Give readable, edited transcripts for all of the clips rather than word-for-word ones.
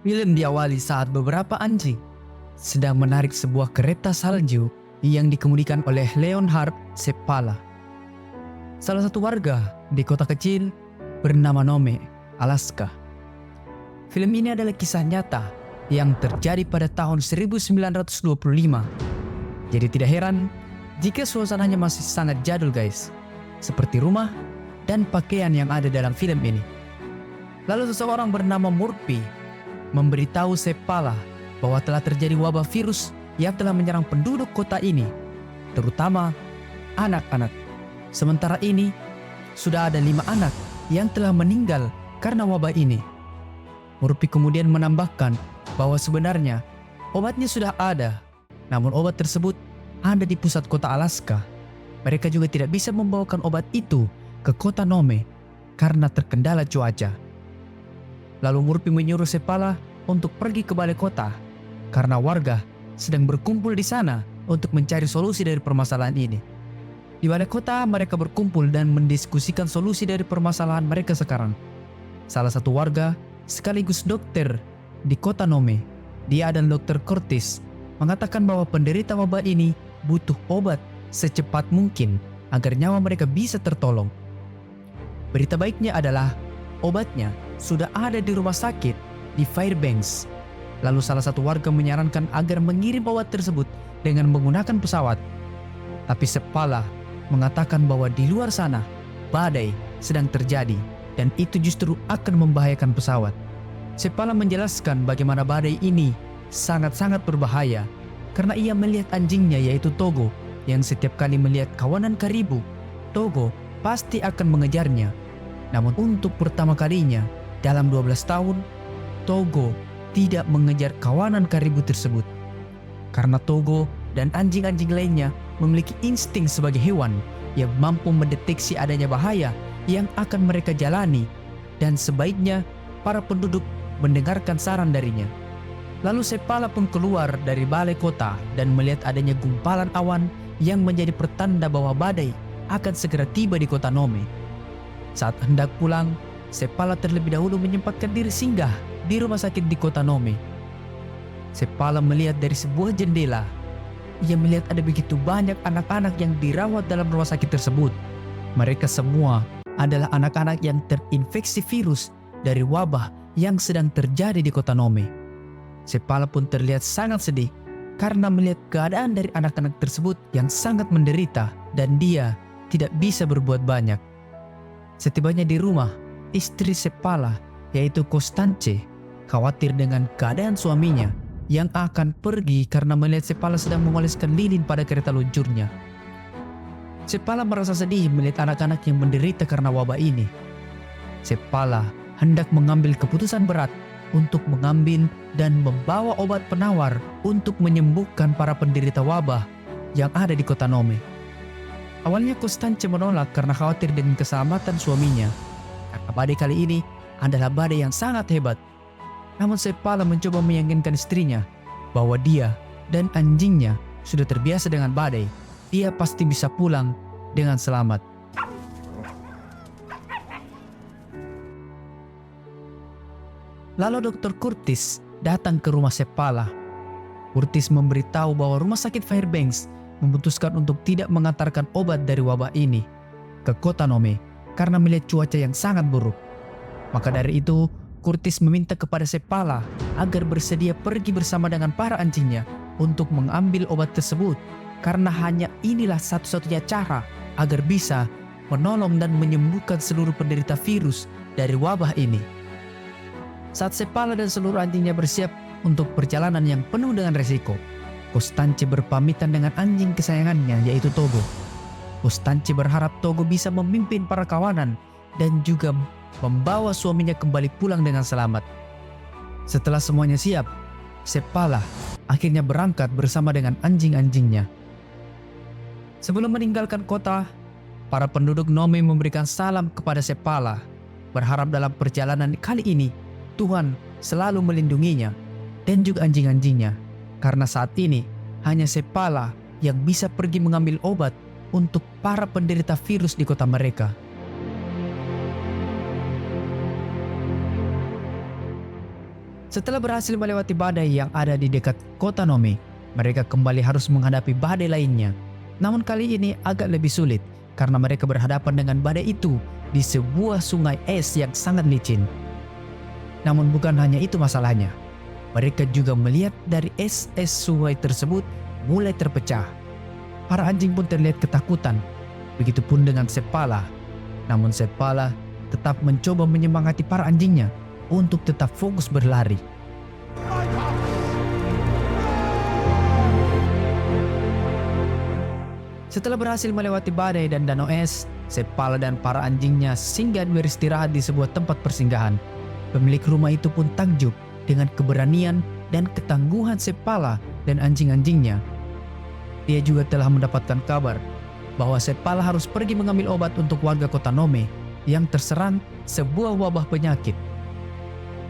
Film diawali saat beberapa anjing sedang menarik sebuah kereta salju yang dikemudikan oleh Leonhard Seppala, salah satu warga di kota kecil bernama Nome, Alaska. Film ini adalah kisah nyata yang terjadi pada tahun 1925. Jadi tidak heran jika suasananya masih sangat jadul guys, seperti rumah dan pakaian yang ada dalam film ini. Lalu seseorang bernama Murphy memberitahu Seppala bahwa telah terjadi wabah virus yang telah menyerang penduduk kota ini, terutama anak-anak. Sementara ini, sudah ada 5 anak yang telah meninggal karena wabah ini. Murphy kemudian menambahkan bahwa sebenarnya obatnya sudah ada, namun obat tersebut ada di pusat kota Alaska. Mereka juga tidak bisa membawakan obat itu ke kota Nome karena terkendala cuaca. Lalu Murphy menyuruh Seppala untuk pergi ke balai kota karena warga sedang berkumpul di sana untuk mencari solusi dari permasalahan ini. Di balai kota mereka berkumpul dan mendiskusikan solusi dari permasalahan mereka sekarang. Salah satu warga sekaligus dokter di kota Nome, dia dan Dr. Curtis, mengatakan bahwa penderita wabah ini butuh obat secepat mungkin agar nyawa mereka bisa tertolong. Berita baiknya adalah obatnya sudah ada di rumah sakit di Fairbanks. Lalu salah satu warga menyarankan agar mengirim obat tersebut dengan menggunakan pesawat. Tapi Seppala mengatakan bahwa di luar sana badai sedang terjadi dan itu justru akan membahayakan pesawat. Seppala menjelaskan bagaimana badai ini sangat-sangat berbahaya karena ia melihat anjingnya yaitu Togo yang setiap kali melihat kawanan karibu, Togo pasti akan mengejarnya. Namun untuk pertama kalinya dalam 12 tahun, Togo tidak mengejar kawanan karibu tersebut. Karena Togo dan anjing-anjing lainnya memiliki insting sebagai hewan yang mampu mendeteksi adanya bahaya yang akan mereka jalani, dan sebaiknya para penduduk mendengarkan saran darinya. Lalu Seppala pun keluar dari balai kota dan melihat adanya gumpalan awan yang menjadi pertanda bahwa badai akan segera tiba di kota Nome. Saat hendak pulang, Seppala terlebih dahulu menyempatkan diri singgah di rumah sakit di kota Nome. Seppala melihat dari sebuah jendela. Ia melihat ada begitu banyak anak-anak yang dirawat dalam rumah sakit tersebut. Mereka semua adalah anak-anak yang terinfeksi virus dari wabah yang sedang terjadi di kota Nome. Seppala pun terlihat sangat sedih karena melihat keadaan dari anak-anak tersebut yang sangat menderita dan dia tidak bisa berbuat banyak. Setibanya di rumah, istri Seppala yaitu Constance khawatir dengan keadaan suaminya yang akan pergi karena melihat Seppala sedang mengoleskan lilin pada kereta luncurnya. Seppala merasa sedih melihat anak-anak yang menderita karena wabah ini. Seppala hendak mengambil keputusan berat untuk mengambil dan membawa obat penawar untuk menyembuhkan para penderita wabah yang ada di kota Nome. Awalnya Constance menolak karena khawatir dengan keselamatan suaminya, karena badai kali ini adalah badai yang sangat hebat. Namun Seppala mencoba meyakinkan istrinya bahwa dia dan anjingnya sudah terbiasa dengan badai. Dia pasti bisa pulang dengan selamat. Lalu Dr. Curtis datang ke rumah Seppala. Curtis memberitahu bahwa rumah sakit Fairbanks memutuskan untuk tidak mengantarkan obat dari wabah ini ke kota Nome karena melihat cuaca yang sangat buruk. Maka dari itu, Curtis meminta kepada Seppala agar bersedia pergi bersama dengan para anjingnya untuk mengambil obat tersebut, karena hanya inilah satu-satunya cara agar bisa menolong dan menyembuhkan seluruh penderita virus dari wabah ini. Saat Seppala dan seluruh anjingnya bersiap untuk perjalanan yang penuh dengan resiko, Constance berpamitan dengan anjing kesayangannya yaitu Togo. Constance berharap Togo bisa memimpin para kawanan dan juga membawa suaminya kembali pulang dengan selamat. Setelah semuanya siap, Seppala akhirnya berangkat bersama dengan anjing-anjingnya. Sebelum meninggalkan kota, para penduduk Nome memberikan salam kepada Seppala, berharap dalam perjalanan kali ini Tuhan selalu melindunginya dan juga anjing-anjingnya, karena saat ini hanya Seppala yang bisa pergi mengambil obat untuk para penderita virus di kota mereka. Setelah berhasil melewati badai yang ada di dekat kota Nome, mereka kembali harus menghadapi badai lainnya. Namun kali ini agak lebih sulit karena mereka berhadapan dengan badai itu di sebuah sungai es yang sangat licin. Namun bukan hanya itu masalahnya. Mereka juga melihat dari es sungai tersebut mulai terpecah. Para anjing pun terlihat ketakutan. Begitupun dengan Sepala. Namun Sepala tetap mencoba menyemangati para anjingnya untuk tetap fokus berlari. Setelah berhasil melewati badai dan danau es, Sepala dan para anjingnya singgah beristirahat di sebuah tempat persinggahan. Pemilik rumah itu pun takjub dengan keberanian dan ketangguhan Sepala dan anjing-anjingnya. Dia juga telah mendapatkan kabar bahwa Sepala harus pergi mengambil obat untuk warga kota Nome yang terserang sebuah wabah penyakit.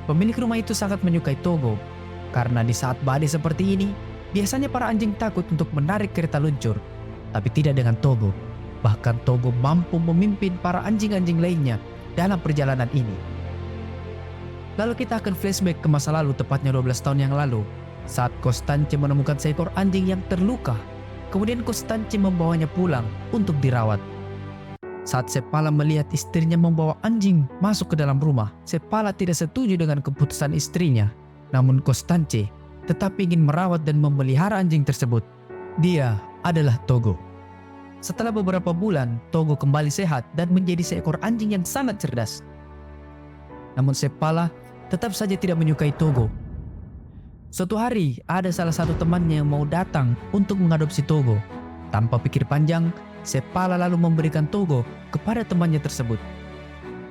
Pemilik rumah itu sangat menyukai Togo, karena di saat badai seperti ini, biasanya para anjing takut untuk menarik kereta luncur, tapi tidak dengan Togo. Bahkan Togo mampu memimpin para anjing-anjing lainnya dalam perjalanan ini. Lalu kita akan flashback ke masa lalu, tepatnya 12 tahun yang lalu, saat Constance menemukan seekor anjing yang terluka. Kemudian Constance membawanya pulang untuk dirawat. Saat Sepala melihat istrinya membawa anjing masuk ke dalam rumah, Sepala tidak setuju dengan keputusan istrinya. Namun Constance tetap ingin merawat dan memelihara anjing tersebut. Dia adalah Togo. Setelah beberapa bulan, Togo kembali sehat dan menjadi seekor anjing yang sangat cerdas. Namun Sepala tetap saja tidak menyukai Togo. Suatu hari, ada salah satu temannya yang mau datang untuk mengadopsi Togo. Tanpa pikir panjang, Sepala lalu memberikan Togo kepada temannya tersebut.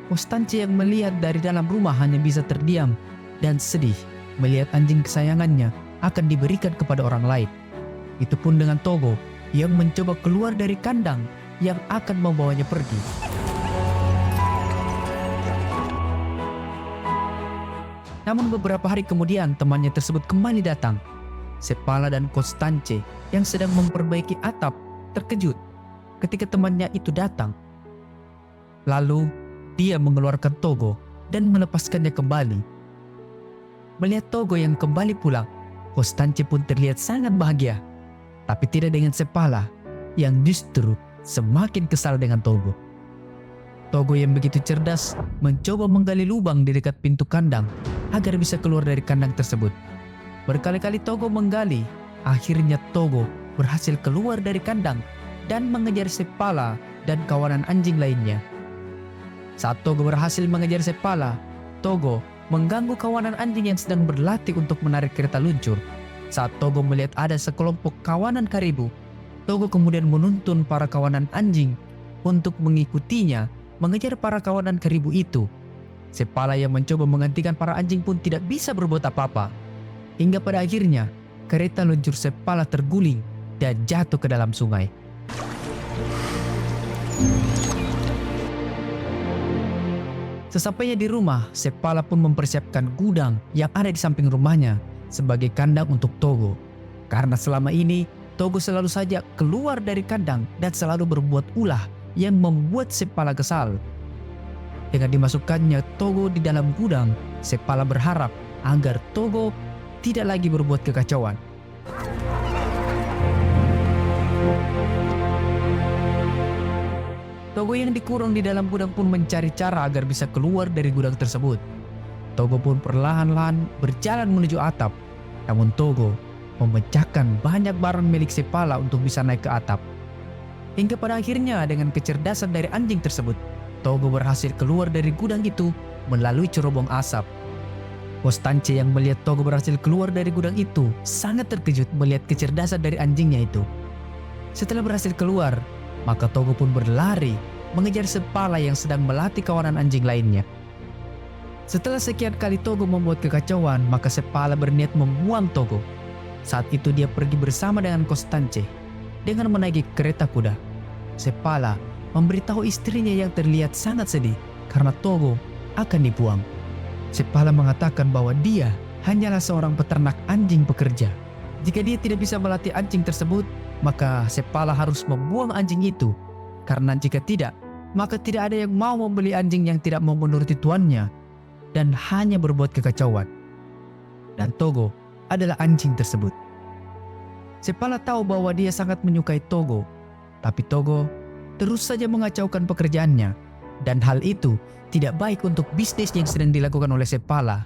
Constance yang melihat dari dalam rumah hanya bisa terdiam dan sedih melihat anjing kesayangannya akan diberikan kepada orang lain. Itu pun dengan Togo yang mencoba keluar dari kandang yang akan membawanya pergi. Namun beberapa hari kemudian temannya tersebut kembali datang. Sepala dan Constance yang sedang memperbaiki atap terkejut ketika temannya itu datang. Lalu dia mengeluarkan Togo dan melepaskannya kembali. Melihat Togo yang kembali pulang, Constance pun terlihat sangat bahagia. Tapi tidak dengan Sepala yang justru semakin kesal dengan Togo. Togo yang begitu cerdas mencoba menggali lubang di dekat pintu kandang agar bisa keluar dari kandang tersebut. Berkali-kali Togo menggali, akhirnya Togo berhasil keluar dari kandang dan mengejar Sepala dan kawanan anjing lainnya. Saat Togo berhasil mengejar Sepala, Togo mengganggu kawanan anjing yang sedang berlatih untuk menarik kereta luncur. Saat Togo melihat ada sekelompok kawanan karibu, Togo kemudian menuntun para kawanan anjing untuk mengikutinya mengejar para kawanan karibu itu. Sepala yang mencoba menggantikan para anjing pun tidak bisa berbuat apa-apa. Hingga pada akhirnya, kereta luncur Sepala terguling dan jatuh ke dalam sungai. Sesampainya di rumah, Sepala pun mempersiapkan gudang yang ada di samping rumahnya sebagai kandang untuk Togo. Karena selama ini, Togo selalu saja keluar dari kandang dan selalu berbuat ulah yang membuat Sepala kesal. Dengan dimasukkannya Togo di dalam gudang, Sepala berharap agar Togo tidak lagi berbuat kekacauan. Togo yang dikurung di dalam gudang pun mencari cara agar bisa keluar dari gudang tersebut. Togo pun perlahan-lahan berjalan menuju atap. Namun Togo memecahkan banyak barang milik Sepala untuk bisa naik ke atap. Hingga pada akhirnya dengan kecerdasan dari anjing tersebut, Togo berhasil keluar dari gudang itu melalui cerobong asap. Constance yang melihat Togo berhasil keluar dari gudang itu sangat terkejut melihat kecerdasan dari anjingnya itu. Setelah berhasil keluar, maka Togo pun berlari mengejar Sepala yang sedang melatih kawanan anjing lainnya. Setelah sekian kali Togo membuat kekacauan, maka Sepala berniat membuang Togo. Saat itu dia pergi bersama dengan Constance dengan menaiki kereta kuda. Sepala memberitahu istrinya yang terlihat sangat sedih karena Togo akan dibuang. Sepala mengatakan bahwa dia hanyalah seorang peternak anjing pekerja. Jika dia tidak bisa melatih anjing tersebut, maka Sepala harus membuang anjing itu. Karena jika tidak, maka tidak ada yang mau membeli anjing yang tidak mau menuruti tuannya dan hanya berbuat kekacauan. dan Togo adalah anjing tersebut. Sepala tahu bahwa dia sangat menyukai Togo, tapi Togo terus saja mengacaukan pekerjaannya, dan hal itu tidak baik untuk bisnis yang sedang dilakukan oleh Sepala.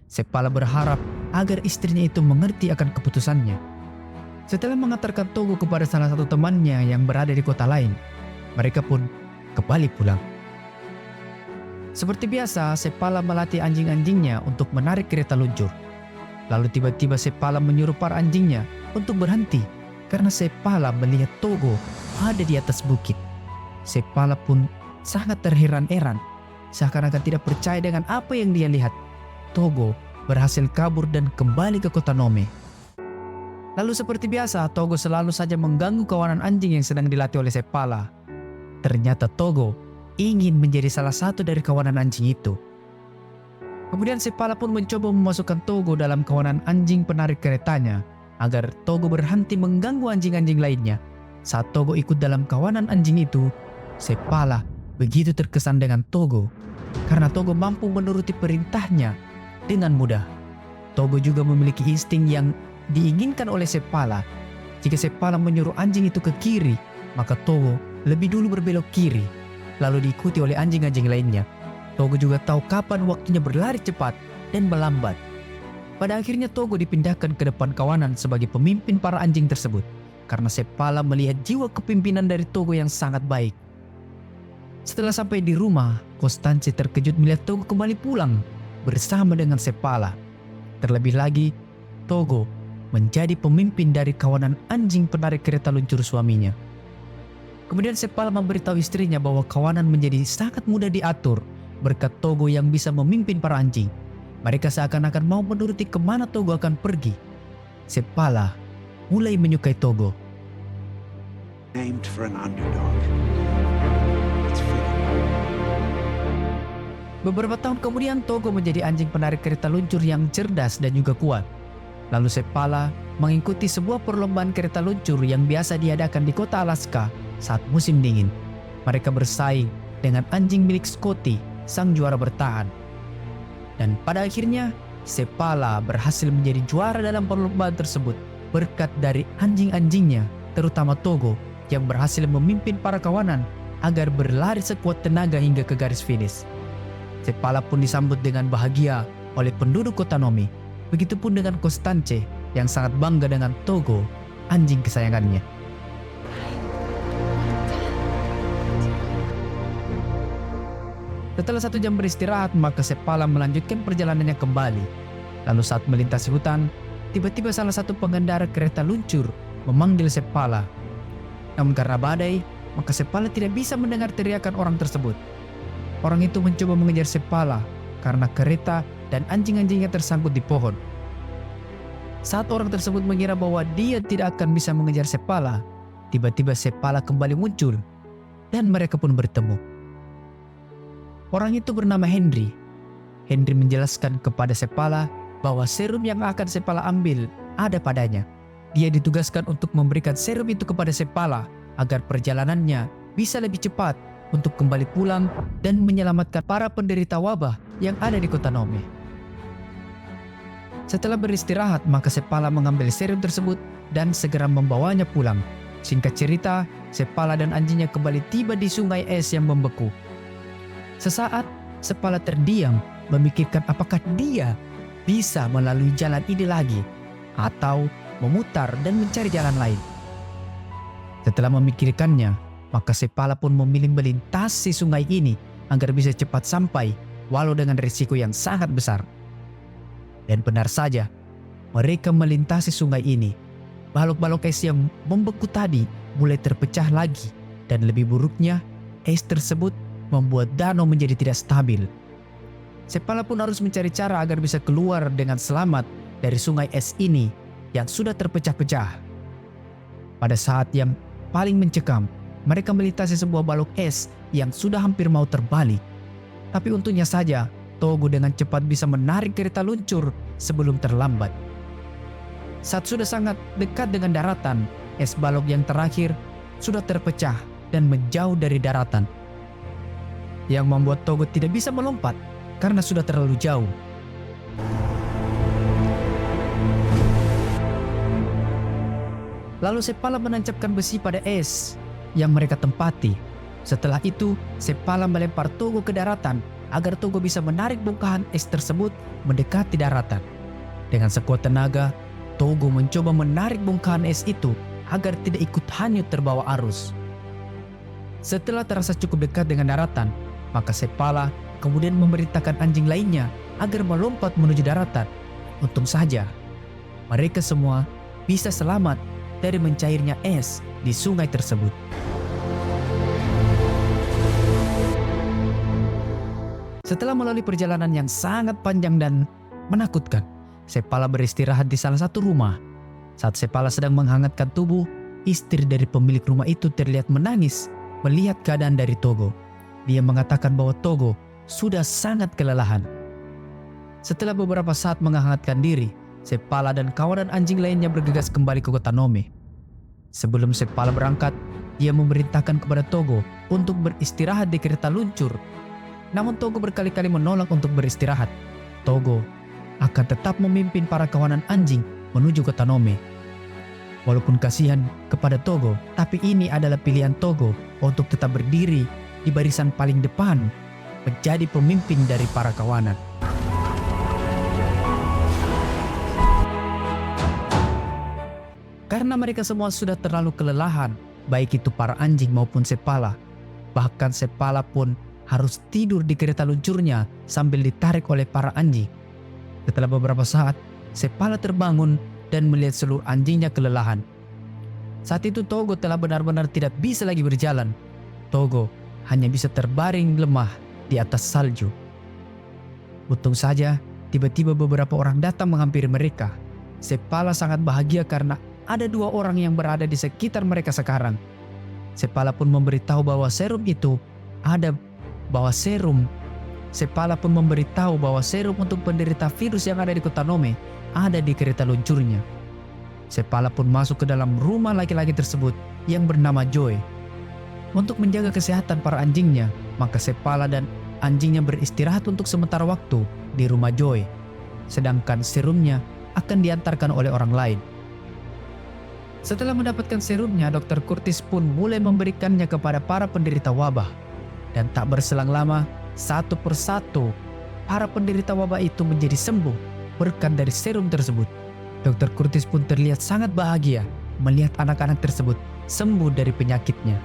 Sepala berharap agar istrinya itu mengerti akan keputusannya. Setelah mengantarkan Togo kepada salah satu temannya yang berada di kota lain, mereka pun kembali pulang. Seperti biasa, Sepala melatih anjing-anjingnya untuk menarik kereta luncur. Lalu tiba-tiba Sepala menyuruh para anjingnya untuk berhenti karena Sepala melihat Togo ada di atas bukit. Sepala pun sangat terheran-heran, seakan-akan tidak percaya dengan apa yang dia lihat. Togo berhasil kabur dan kembali ke kota Nome. Lalu seperti biasa, Togo selalu saja mengganggu kawanan anjing yang sedang dilatih oleh Sepala. Ternyata Togo ingin menjadi salah satu dari kawanan anjing itu. Kemudian Sepala pun mencoba memasukkan Togo dalam kawanan anjing penarik keretanya agar Togo berhenti mengganggu anjing-anjing lainnya. Saat Togo ikut dalam kawanan anjing itu, Sepala begitu terkesan dengan Togo karena Togo mampu menuruti perintahnya dengan mudah. Togo juga memiliki insting yang diinginkan oleh Sepala. Jika Sepala menyuruh anjing itu ke kiri, maka Togo lebih dulu berbelok kiri, lalu diikuti oleh anjing-anjing lainnya. Togo juga tahu kapan waktunya berlari cepat dan melambat. Pada akhirnya Togo dipindahkan ke depan kawanan sebagai pemimpin para anjing tersebut karena Sepala melihat jiwa kepimpinan dari Togo yang sangat baik. Setelah sampai di rumah, Constance terkejut melihat Togo kembali pulang bersama dengan Sepala. Terlebih lagi, Togo menjadi pemimpin dari kawanan anjing penarik kereta luncur suaminya. Kemudian Sepala memberitahu istrinya bahwa kawanan menjadi sangat mudah diatur berkat Togo yang bisa memimpin para anjing. Mereka seakan-akan mau menuruti kemana Togo akan pergi. Sepala mulai menyukai Togo. Named for an underdog. It's fitting. Beberapa tahun kemudian Togo menjadi anjing penarik kereta luncur yang cerdas dan juga kuat. Lalu Sepala mengikuti sebuah perlombaan kereta luncur yang biasa diadakan di kota Alaska saat musim dingin. Mereka bersaing dengan anjing milik Scotty, sang juara bertahan. Dan pada akhirnya, Sepala berhasil menjadi juara dalam perlombaan tersebut berkat dari anjing-anjingnya, terutama Togo yang berhasil memimpin para kawanan agar berlari sekuat tenaga hingga ke garis finish. Sepala pun disambut dengan bahagia oleh penduduk kota Nome. Begitupun dengan Constance yang sangat bangga dengan Togo, anjing kesayangannya. Setelah 1 jam beristirahat, maka Sepala melanjutkan perjalanannya kembali. Lalu saat melintasi hutan, tiba-tiba salah satu pengendara kereta luncur memanggil Sepala. Namun karena badai, maka Sepala tidak bisa mendengar teriakan orang tersebut. Orang itu mencoba mengejar Sepala karena kereta dan anjing-anjingnya tersangkut di pohon. Saat orang tersebut mengira bahwa dia tidak akan bisa mengejar Sepala, tiba-tiba Sepala kembali muncul dan mereka pun bertemu. Orang itu bernama Henry. Henry menjelaskan kepada Sepala bahwa serum yang akan Sepala ambil ada padanya. Dia ditugaskan untuk memberikan serum itu kepada Sepala agar perjalanannya bisa lebih cepat untuk kembali pulang dan menyelamatkan para penderita wabah yang ada di kota Nome. Setelah beristirahat, maka Sepala mengambil serum tersebut dan segera membawanya pulang. Singkat cerita, Sepala dan anjingnya kembali tiba di sungai es yang membeku. Sesaat, Sepala terdiam memikirkan apakah dia bisa melalui jalan ini lagi atau memutar dan mencari jalan lain. Setelah memikirkannya, maka Sepala pun memilih melintasi sungai ini agar bisa cepat sampai walau dengan risiko yang sangat besar. Dan benar saja, mereka melintasi sungai ini. Balok-balok es yang membeku tadi mulai terpecah lagi dan lebih buruknya, es tersebut membuat danau menjadi tidak stabil. Sepala pun harus mencari cara agar bisa keluar dengan selamat dari sungai es ini yang sudah terpecah-pecah. Pada saat yang paling mencekam, mereka melintasi sebuah balok es yang sudah hampir mau terbalik. Tapi untungnya saja, Togo dengan cepat bisa menarik kereta luncur sebelum terlambat. Saat sudah sangat dekat dengan daratan, es balok yang terakhir sudah terpecah dan menjauh dari daratan, yang membuat Togo tidak bisa melompat karena sudah terlalu jauh. Lalu Sepala menancapkan besi pada es yang mereka tempati. Setelah itu, Sepala melempar Togo ke daratan agar Togo bisa menarik bongkahan es tersebut mendekati daratan. Dengan sekuat tenaga, Togo mencoba menarik bongkahan es itu agar tidak ikut hanyut terbawa arus. Setelah terasa cukup dekat dengan daratan, maka Sepala kemudian memerintahkan anjing lainnya agar melompat menuju daratan. Untung saja, mereka semua bisa selamat dari mencairnya es di sungai tersebut. Setelah melalui perjalanan yang sangat panjang dan menakutkan, Sepala beristirahat di salah satu rumah. Saat Sepala sedang menghangatkan tubuh, istri dari pemilik rumah itu terlihat menangis melihat keadaan dari Togo. Dia mengatakan bahwa Togo sudah sangat kelelahan. Setelah beberapa saat menghangatkan diri, Sepala dan kawanan anjing lainnya bergegas kembali ke kota Nome. Sebelum Sepala berangkat, dia memerintahkan kepada Togo untuk beristirahat di kereta luncur. Namun Togo berkali-kali menolak untuk beristirahat. Togo akan tetap memimpin para kawanan anjing menuju kota Nome. Walaupun kasihan kepada Togo, tapi ini adalah pilihan Togo untuk tetap berdiri di barisan paling depan, menjadi pemimpin dari para kawanan. Karena mereka semua sudah terlalu kelelahan, baik itu para anjing maupun Sepala. Bahkan Sepala pun harus tidur di kereta luncurnya sambil ditarik oleh para anjing. Setelah beberapa saat, Sepala terbangun dan melihat seluruh anjingnya kelelahan. Saat itu Togo telah benar-benar tidak bisa lagi berjalan. Togo hanya bisa terbaring lemah di atas salju. Untung saja, tiba-tiba beberapa orang datang menghampiri mereka. Sepala sangat bahagia karena ada 2 orang yang berada di sekitar mereka sekarang. Sepala pun memberitahu bahwa Sepala pun memberitahu bahwa serum untuk penderita virus yang ada di kota Nome ada di kereta luncurnya. Sepala pun masuk ke dalam rumah laki-laki tersebut yang bernama Joy. Untuk menjaga kesehatan para anjingnya, maka Sepala dan anjingnya beristirahat untuk sementara waktu di rumah Joy. Sedangkan serumnya akan diantarkan oleh orang lain. Setelah mendapatkan serumnya, Dr. Curtis pun mulai memberikannya kepada para penderita wabah. Dan tak berselang lama, satu persatu para penderita wabah itu menjadi sembuh berkat dari serum tersebut. Dr. Curtis pun terlihat sangat bahagia melihat anak-anak tersebut sembuh dari penyakitnya.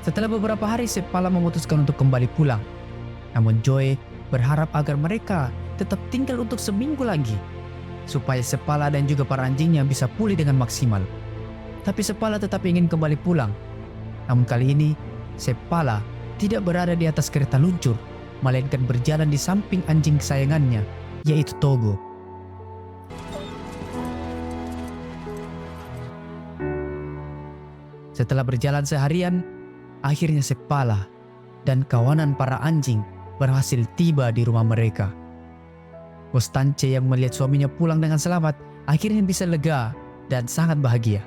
Setelah beberapa hari, Sepala memutuskan untuk kembali pulang. Namun Joy berharap agar mereka tetap tinggal untuk seminggu lagi, supaya Sepala dan juga para anjingnya bisa pulih dengan maksimal. Tapi Sepala tetap ingin kembali pulang. Namun kali ini, Sepala tidak berada di atas kereta luncur, melainkan berjalan di samping anjing kesayangannya, yaitu Togo. Setelah berjalan seharian, akhirnya Sepala dan kawanan para anjing berhasil tiba di rumah mereka. Constance yang melihat suaminya pulang dengan selamat akhirnya bisa lega dan sangat bahagia.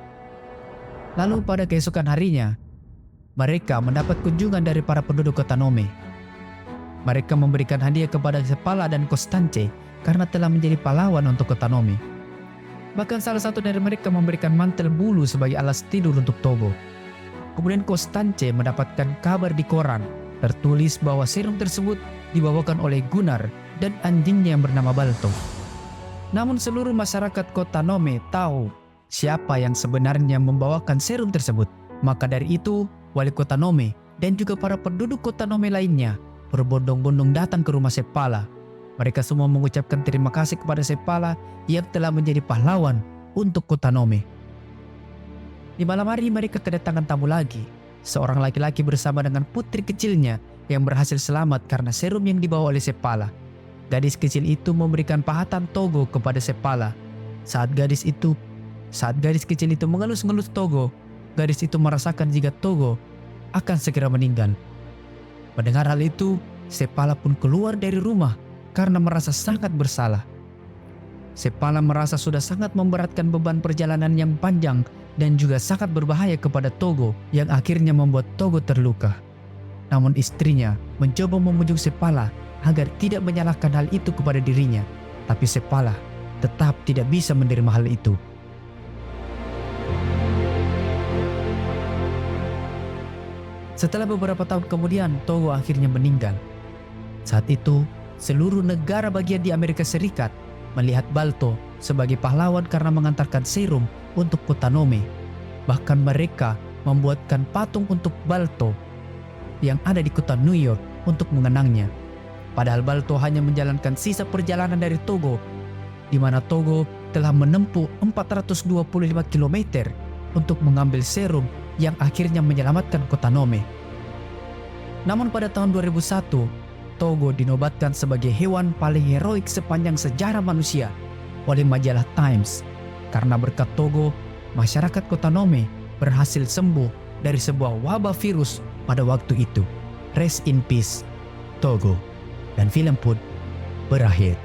Lalu pada keesokan harinya, mereka mendapat kunjungan dari para penduduk kota Nome. Mereka memberikan hadiah kepada Sepala dan Constance karena telah menjadi pahlawan untuk kota Nome. Bahkan salah satu dari mereka memberikan mantel bulu sebagai alas tidur untuk Togo. Kemudian Constance mendapatkan kabar di koran tertulis bahwa serum tersebut dibawakan oleh Gunnar dan anjingnya yang bernama Balto. Namun seluruh masyarakat kota Nome tahu siapa yang sebenarnya membawakan serum tersebut. Maka dari itu, wali kota Nome dan juga para penduduk kota Nome lainnya berbondong-bondong datang ke rumah Sepala. Mereka semua mengucapkan terima kasih kepada Sepala yang telah menjadi pahlawan untuk kota Nome. Di malam hari mereka kedatangan tamu lagi. Seorang laki-laki bersama dengan putri kecilnya yang berhasil selamat karena serum yang dibawa oleh Sepala. Gadis kecil itu memberikan pahatan Togo kepada Sepala. Saat gadis kecil itu mengelus-ngelus Togo, gadis itu merasakan jika Togo akan segera meninggal. Mendengar hal itu, Sepala pun keluar dari rumah karena merasa sangat bersalah. Sepala merasa sudah sangat memberatkan beban perjalanan yang panjang dan juga sangat berbahaya kepada Togo yang akhirnya membuat Togo terluka. Namun istrinya mencoba membujuk Sepala agar tidak menyalahkan hal itu kepada dirinya, tapi Sepala tetap tidak bisa menerima hal itu. Setelah beberapa tahun kemudian, Togo akhirnya meninggal. Saat itu, seluruh negara bagian di Amerika Serikat melihat Balto sebagai pahlawan karena mengantarkan serum untuk kota Nome. Bahkan mereka membuatkan patung untuk Balto yang ada di kota New York untuk mengenangnya. Padahal Balto hanya menjalankan sisa perjalanan dari Togo, di mana Togo telah menempuh 425 km untuk mengambil serum yang akhirnya menyelamatkan kota Nome. Namun pada tahun 2001, Togo dinobatkan sebagai hewan paling heroik sepanjang sejarah manusia oleh majalah Times. Karena berkat Togo, masyarakat kota Nome berhasil sembuh dari sebuah wabah virus pada waktu itu. Rest in peace, Togo. Dan film pun berakhir.